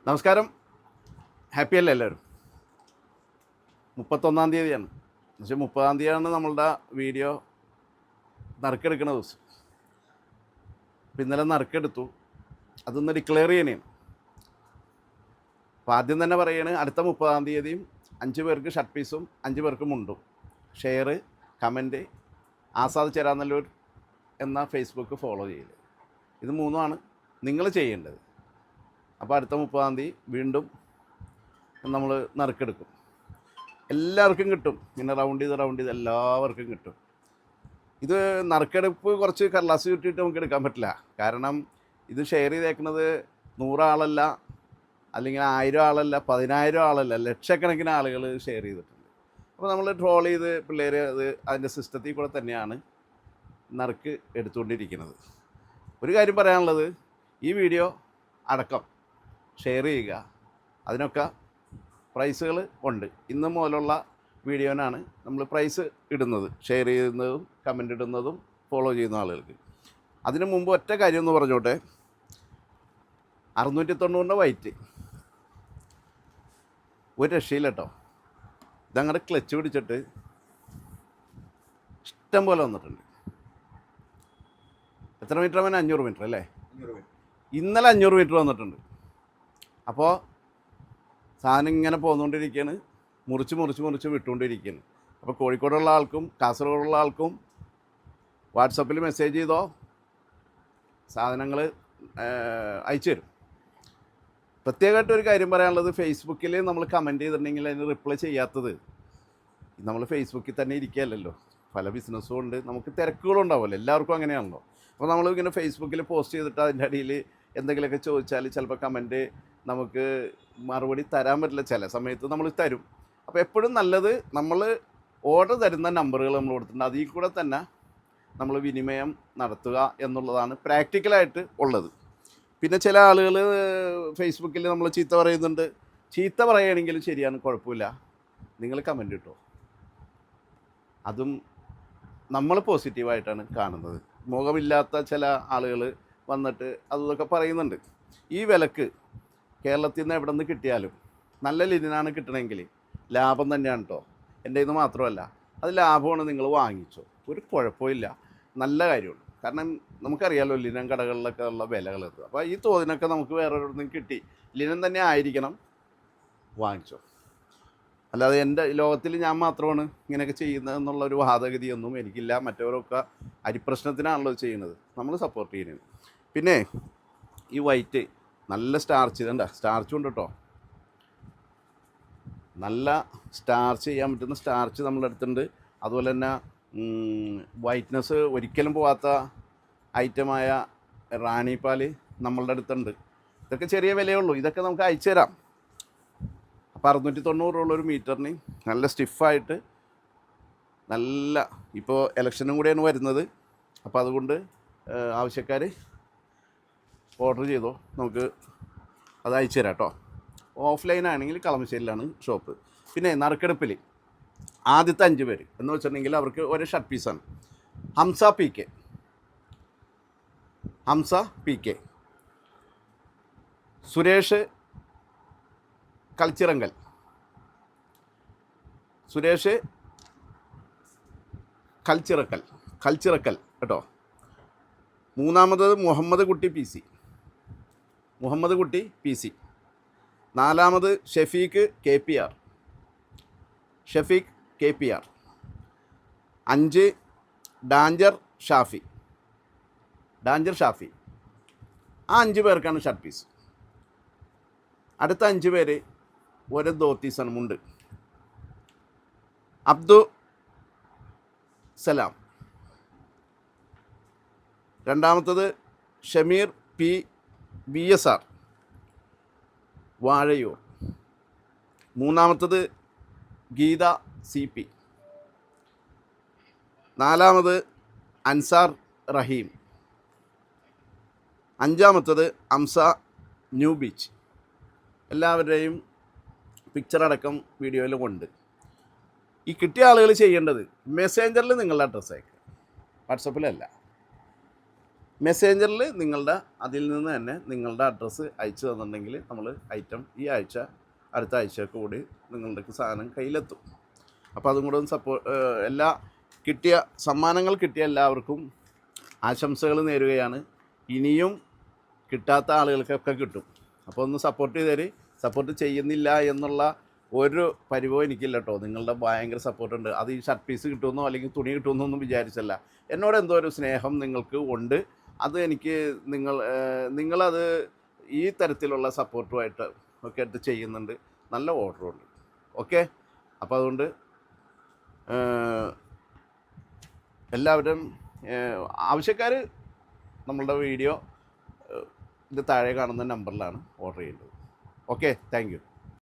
നമസ്കാരം. ഹാപ്പി അല്ലേ എല്ലാവരും? 31-ാം തീയതിയാണ്. പക്ഷേ 30-ാം തീയതിയാണ് നമ്മളുടെ വീഡിയോ നറുക്കെടുക്കുന്ന ദിവസം. അപ്പോൾ ഇന്നലെ നറുക്കെടുത്തു. അതൊന്ന് ഡിക്ലെയർ ചെയ്യണേണ്. അപ്പോൾ ആദ്യം തന്നെ പറയാണ്, അടുത്ത 30-ാം തീയതിയും 5 പേർക്ക് ഷർട്ട് പീസും 5 പേർക്ക് മുണ്ടും. ഷെയർ, കമൻറ്റ്, ആസാദ് ചേരാനല്ലൂർ എന്ന ഫേസ്ബുക്ക് ഫോളോ ചെയ്യൽ. ഇത് മൂന്നുമാണ് നിങ്ങൾ ചെയ്യേണ്ടത്. അപ്പോൾ അടുത്ത 30-ാം തീയതി വീണ്ടും നമ്മൾ നറുക്കെടുക്കും. എല്ലാവർക്കും കിട്ടും. ഇങ്ങനെ റൗണ്ട് ചെയ്ത് എല്ലാവർക്കും കിട്ടും. ഇത് നറുക്കെടുപ്പ് കുറച്ച് കടലാസ് കിട്ടിയിട്ട് നമുക്ക് എടുക്കാൻ പറ്റില്ല. കാരണം ഇത് ഷെയർ ചെയ്തേക്കുന്നത് 100 ആളല്ല, അല്ലെങ്കിൽ 1000 ആളല്ല, 10,000 ആളല്ല, ലക്ഷക്കണക്കിന് ആളുകൾ ഷെയർ ചെയ്തിട്ടുണ്ട്. അപ്പോൾ നമ്മൾ ട്രോൾ ചെയ്ത് പിള്ളേർ അതിൻ്റെ സിസ്റ്റത്തിൽ കൂടെ തന്നെയാണ് നറുക്ക് എടുത്തുകൊണ്ടിരിക്കുന്നത്. ഒരു കാര്യം പറയാനുള്ളത്, ഈ വീഡിയോ അടക്കം ഷെയർ ചെയ്യുക. അതിനൊക്കെ പ്രൈസുകൾ ഉണ്ട്. ഇന്ന് മുതലുള്ള വീഡിയോനാണ് നമ്മൾ പ്രൈസ് ഇടുന്നത്, ഷെയർ ചെയ്യുന്നതും കമൻ്റ് ഇടുന്നതും ഫോളോ ചെയ്യുന്ന ആളുകൾക്ക്. അതിന് മുമ്പ് ഒറ്റ കാര്യം എന്ന് പറഞ്ഞോട്ടെ, 690 വൈറ്റ് ഒരു രക്ഷയില്ല കേട്ടോ. ഇതങ്ങോട്ട് ക്ലച്ച് പിടിച്ചിട്ട് ഇഷ്ടം പോലെ വന്നിട്ടുണ്ട്. എത്ര മീറ്റർ അവൻ? 500 മീറ്റർ അല്ലേ? ഇന്നലെ 500 മീറ്റർ വന്നിട്ടുണ്ട്. അപ്പോൾ സാധനം ഇങ്ങനെ പോന്നുകൊണ്ടിരിക്കുകയാണ്, മുറിച്ച് വിട്ടുകൊണ്ടിരിക്കുകയാണ്. അപ്പോൾ കോഴിക്കോടുള്ള ആൾക്കും കാസർഗോഡുള്ള ആൾക്കും വാട്സപ്പിൽ മെസ്സേജ് ചെയ്തോ, സാധനങ്ങൾ അയച്ചു തരും. പ്രത്യേകമായിട്ട് ഒരു കാര്യം പറയാനുള്ളത്, ഫേസ്ബുക്കിൽ നമ്മൾ കമൻറ്റ് ചെയ്തിട്ടുണ്ടെങ്കിൽ അതിന് റിപ്ലൈ ചെയ്യാത്തത്, നമ്മൾ ഫേസ്ബുക്കിൽ തന്നെ ഇരിക്കുകയല്ലല്ലോ, പല ബിസിനസ്സും ഉണ്ട്, നമുക്ക് തിരക്കുകളുണ്ടാവുമല്ലോ, എല്ലാവർക്കും അങ്ങനെയാണല്ലോ. അപ്പോൾ നമ്മളിങ്ങനെ ഫേസ്ബുക്കിൽ പോസ്റ്റ് ചെയ്തിട്ട് അതിൻ്റെ അടിയിൽ എന്തെങ്കിലുമൊക്കെ ചോദിച്ചാൽ ചിലപ്പോൾ കമൻറ്റ് നമുക്ക് മറുപടി തരാൻ പറ്റില്ല. ചില സമയത്ത് നമ്മൾ തരും. അപ്പോൾ എപ്പോഴും നല്ലത്, നമ്മൾ ഓർഡർ തരുന്ന നമ്പറുകൾ നമ്മൾ കൊടുത്തിട്ടുണ്ട്, അതിൽ കൂടെ തന്നെ നമ്മൾ വിനിമയം നടത്തുക എന്നുള്ളതാണ് പ്രാക്ടിക്കലായിട്ട് ഉള്ളത്. പിന്നെ ചില ആളുകൾ ഫേസ്ബുക്കിൽ നമ്മൾ ചീത്ത പറയുന്നുണ്ട്. ചീത്ത പറയുകയാണെങ്കിലും ശരിയാണ്, കുഴപ്പമില്ല, നിങ്ങൾ കമൻറ്റ് ഇട്ടോ. അതും നമ്മൾ പോസിറ്റീവായിട്ടാണ് കാണുന്നത്. മുഖമില്ലാത്ത ചില ആളുകൾ വന്നിട്ട് അതൊക്കെ പറയുന്നുണ്ട്. ഈ വിലക്ക് കേരളത്തിൽ നിന്ന് എവിടെ നിന്ന് കിട്ടിയാലും നല്ല ലിനനാണ് കിട്ടണമെങ്കിൽ ലാഭം തന്നെയാണ് കേട്ടോ. എൻ്റെ ഇത് മാത്രമല്ല, അത് ലാഭമാണ്, നിങ്ങൾ വാങ്ങിച്ചോ, ഒരു കുഴപ്പമില്ല, നല്ല കാര്യമാണ്. കാരണം നമുക്കറിയാമല്ലോ ലിനൻ കടകളിലൊക്കെ ഉള്ള വിലകൾ. അപ്പോൾ ഈ തോതിനൊക്കെ നമുക്ക് വേറെ എവിടെ കിട്ടി, ലിനൻ തന്നെ ആയിരിക്കണം, വാങ്ങിച്ചോ. അല്ലാതെ എൻ്റെ ലോകത്തിൽ ഞാൻ മാത്രമാണ് ഇങ്ങനെയൊക്കെ ചെയ്യുന്നതെന്നുള്ളൊരു വാദഗതിയൊന്നും എനിക്കില്ല. മറ്റവരൊക്കെ അരിപ്രശ്നത്തിനാണല്ലോ ചെയ്യുന്നത്, നമ്മൾ സപ്പോർട്ട് ചെയ്യുന്നത്. പിന്നെ ഈ വൈറ്റ് നല്ല സ്റ്റാർച്ച്, ഇതണ്ട സ്റ്റാർച്ചും ഉണ്ട് കേട്ടോ. നല്ല സ്റ്റാർച്ച് ചെയ്യാൻ പറ്റുന്ന സ്റ്റാർച്ച് നമ്മളുടെ അടുത്തുണ്ട്. അതുപോലെ തന്നെ വൈറ്റ്നസ് ഒരിക്കലും പോകാത്ത ഐറ്റമായ റാണിപ്പാൽ നമ്മളുടെ അടുത്തുണ്ട്. ഇതൊക്കെ ചെറിയ വിലയുള്ളൂ, ഇതൊക്കെ നമുക്ക് അയച്ചു തരാം. അപ്പോൾ 690 ഒരു മീറ്ററിന് നല്ല സ്റ്റിഫായിട്ട്, നല്ല, ഇപ്പോൾ ഇലക്ഷനും കൂടെയാണ് വരുന്നത്. അപ്പോൾ അതുകൊണ്ട് ആവശ്യക്കാർ ഓർഡർ ചെയ്തോ, നമുക്ക് അത് അയച്ചു തരാം കേട്ടോ. ഓഫ്ലൈൻ ആണെങ്കിൽ കളമശ്ശേരിയിലാണ് ഷോപ്പ്. പിന്നെ നറുക്കെടുപ്പിൽ ആദ്യത്തെ 5 പേര് എന്ന് വെച്ചിട്ടുണ്ടെങ്കിൽ അവർക്ക് ഒരു ഷർട്ട് പീസാണ്. ഹംസ പി കെ, സുരേഷ് കൽച്ചിറക്കൽ കേട്ടോ. മൂന്നാമത് മുഹമ്മദ് കുട്ടി പി സി. നാലാമത് ഷഫീഖ് കെ പി ആർ. 5 ഡാഞ്ചർ ഷാഫി. ആ 5 പേർക്കാണ് ഷർട്ട് പീസ്. അടുത്ത 5 പേര് ഒരു ധോത്തീസാണ്, മുണ്ട്. അബ്ദു സലാം. രണ്ടാമത്തത് ഷമീർ BSR വാഴയൂർ. മൂന്നാമത്തത് ഗീത CP. നാലാമത് അൻസാർ റഹീം. അഞ്ചാമത്തത് അംസ ന്യൂ ബീച്ച്. എല്ലാവരുടെയും പിക്ചറടക്കം വീഡിയോയിൽ കൊണ്ട് ഈ കിട്ടിയ ആളുകൾ ചെയ്യേണ്ടത് മെസ്സേഞ്ചറിൽ നിങ്ങളുടെ അഡ്രസ്സ് അയക്കുക, വാട്സപ്പിലല്ല. മെസ്സേഞ്ചറിൽ നിങ്ങളുടെ അതിൽ നിന്ന് തന്നെ നിങ്ങളുടെ അഡ്രസ്സ് അയച്ചു തന്നിട്ടുണ്ടെങ്കിൽ നമ്മൾ ഐറ്റം ഈ ആഴ്ച അടുത്ത ആഴ്ചയൊക്കെ കൂടി നിങ്ങളുടെ സാധനം കയ്യിലെത്തും. അപ്പോൾ അതും കൂടെ ഒന്ന് എല്ലാ സമ്മാനങ്ങൾ കിട്ടിയ എല്ലാവർക്കും ആശംസകൾ നേരുകയാണ്. ഇനിയും കിട്ടാത്ത ആളുകൾക്കൊക്കെ കിട്ടും. അപ്പോൾ ഒന്ന് സപ്പോർട്ട് ചെയ്തേര്. സപ്പോർട്ട് ചെയ്യുന്നില്ല എന്നുള്ള ഒരു പരിഭവം എനിക്കില്ല കേട്ടോ. നിങ്ങളുടെ ഭയങ്കര സപ്പോർട്ടുണ്ട്. അത് ഈ ഷർട്ട് പീസ് കിട്ടുമെന്നോ അല്ലെങ്കിൽ തുണി കിട്ടുമെന്നോ ഒന്നും വിചാരിച്ചല്ല. എന്നോട് എന്തോ ഒരു സ്നേഹം നിങ്ങൾക്ക് ഉണ്ട്. അത് എനിക്ക് നിങ്ങളത് ഈ തരത്തിലുള്ള സപ്പോർട്ടുമായിട്ട് ഒക്കെ ആയിട്ട് ചെയ്യുന്നുണ്ട്. നല്ല ഓർഡറുണ്ട്. ഓക്കെ, അപ്പോൾ അതുകൊണ്ട് എല്ലാവരും ആവശ്യക്കാർ നമ്മളുടെ വീഡിയോ ഇത് താഴെ കാണുന്ന നമ്പറിലാണ് ഓർഡർ ചെയ്യേണ്ടത്. Okay, thank you.